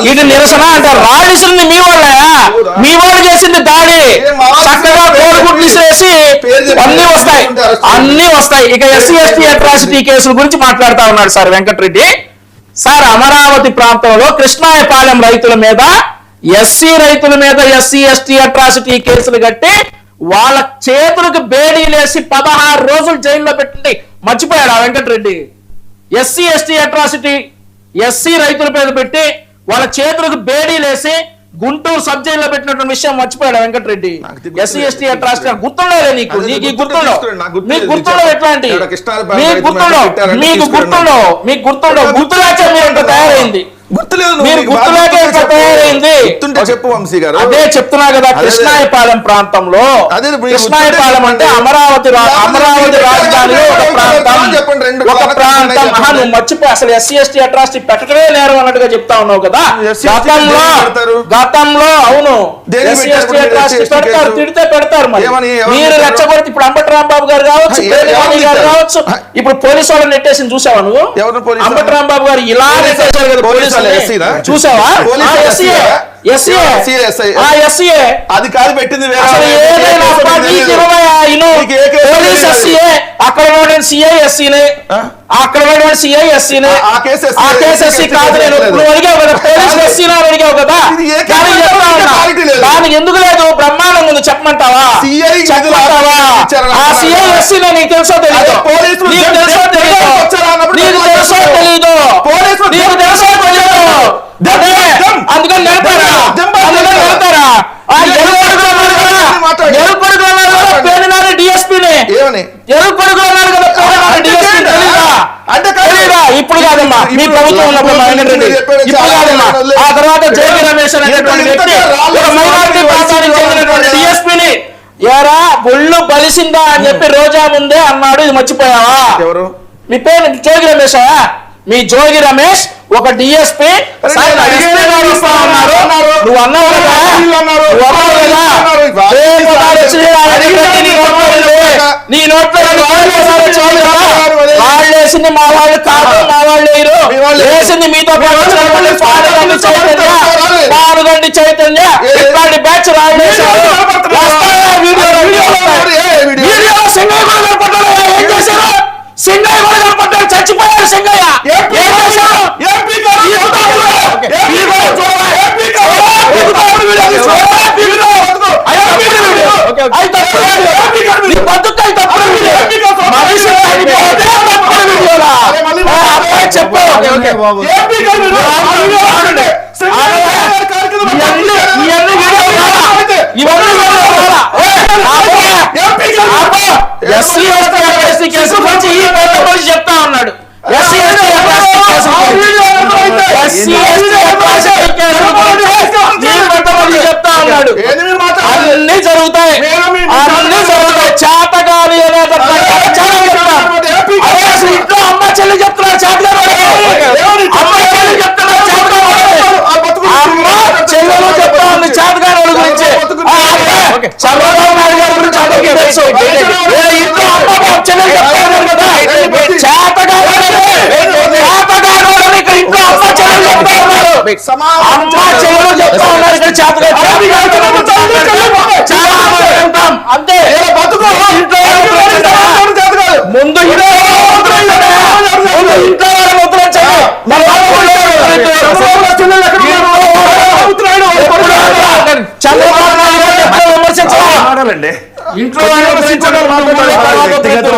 ఇది నిరసన అంటే రాడిసింది మీ వాళ్ళ మీ వాళ్ళు చేసింది దాడి చక్కగా కోడిగుడ్లు వేసి అన్ని వస్తాయి ఇక ఎస్సీ ఎస్టీ అట్రాసిటీ కేసుల గురించి మాట్లాడుతా ఉన్నాడు సార్ వెంకటరెడ్డి సార్ అమరావతి ప్రాంతంలో కృష్ణాయపాలెం రైతుల మీద ఎస్సీ రైతుల మీద ఎస్సీ ఎస్టీ అట్రాసిటీ కేసులు కట్టి వాళ్ళ చేతులకు బేడీలేసి 16 రోజులు జైల్లో పెట్టండి మర్చిపోయాడు ఆ Venkatareddy SC ST atrocity SC రైతుల మీద పెట్టి వాళ్ళ చేతులకు బేడీలేసి గుంటూరు సబ్ జైల్లో పెట్టినటువంటి విషయం మర్చిపోయాడు వెంకటరెడ్డి ఎస్సీ ఎస్టీ అట్రాసిటీ గుర్తుండలే నీకు మీకు గుర్తుండవు ఎట్లాంటి మీకు గుర్తుండవు గుర్తులాచే మీరు తయారైంది చెప్పు వంశీ గారు అదే చెప్తున్నా కదా కృష్ణాయపాలెం ప్రాంతంలో కృష్ణాయపాలెం అంటే అమరావతి రాజధానిలో ఒక ప్రాంతం నువ్వు మర్చిపో అసలు ఎస్సీ ఎస్టీ అట్రాసిటీ పెట్టడమే నేరం అన్నట్టుగా చెప్తా ఉన్నావు కదా గతంలో అవును ఎస్సీ ఎస్టీ అట్రాసిటీ పెడతారు తిడితే పెడతారు మరి మీరు రెచ్చగొడితే ఇప్పుడు అంబటి రాంబాబు గారు కావచ్చు కావచ్చు ఇప్పుడు పోలీసు వాళ్ళని నెట్టేసి చూసావా నువ్వు అంబటి రాంబాబు గారు ఇలా నెట్టేశారు కదా పోలీసు చూసావా అది కాదు పెట్టింది అక్కడ సిఐ ఎస్సీనే అక్కడ సిఐ ఎస్సీనే కాదు నేను అడిగావు కదా పోలీసు ఎస్సీనా అడిగావు కదా దానికి ఎందుకు లేదు బ్రహ్మాండం ముందు చెప్పమంటావా ఆ సిఐ ఎస్సీనే నీకు తెలుసో తెలీదు అందుకని ఇప్పుడు కాదమ్మా మీ ప్రభుత్వం ఉన్నప్పుడు ఆ తర్వాత జోగి రమేష్ అనేటువంటి వ్యక్తి మైనారిటీ ప్రాంతానికి చెందినటువంటి డిఎస్పీని ఎరా ఒళ్ళు బలిసిందా అని చెప్పి రోజా ముందే అన్నాడు ఇది మర్చిపోయావా ఎవరు మీ పేరు జోగి రమేషా మీ జోగి రమేష్ ఒక డిఎస్పీ నువ్వు అన్నావు కదా నీ నోట్లో వాళ్ళు వేసింది మా వాళ్ళు కాదు మా వాళ్ళు వేసింది మీతో పాల్గొండి చైతన్య ఇట్లాంటి బ్యాచ్ రాళ్ళు సింగయ్య కూడా కనపడ్డాడు చచ్చిపోయాడు సింగయ్య చెప్తా ఉన్నాడు చెప్తా ఉన్నాడు అన్ని జరుగుతాయి చేతగాని ఇంట్లో అమ్మ చెల్లి చెప్తున్నారు చెల్లెలు చెప్తా ఉంది చేతగాని వాళ్ళ గురించి చంద్రబాబు నాయుడు గారి గురించి అందరికీ తెలుసు ఇంట్లో అమ్మ చెల్లెలు చెప్తా ఉన్నారు కదా అంతే ముందు చంద్రబాబు నాయుడు విమర్శించాలండి ఇంట్లో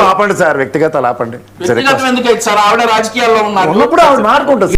ఆపండి సార్ వ్యక్తిగతాలు ఆపండి ఎందుకు సార్ ఆవిడ రాజకీయాల్లో ఉన్నారు ఉన్నప్పుడు ఆవిడ మారుకుంటుంది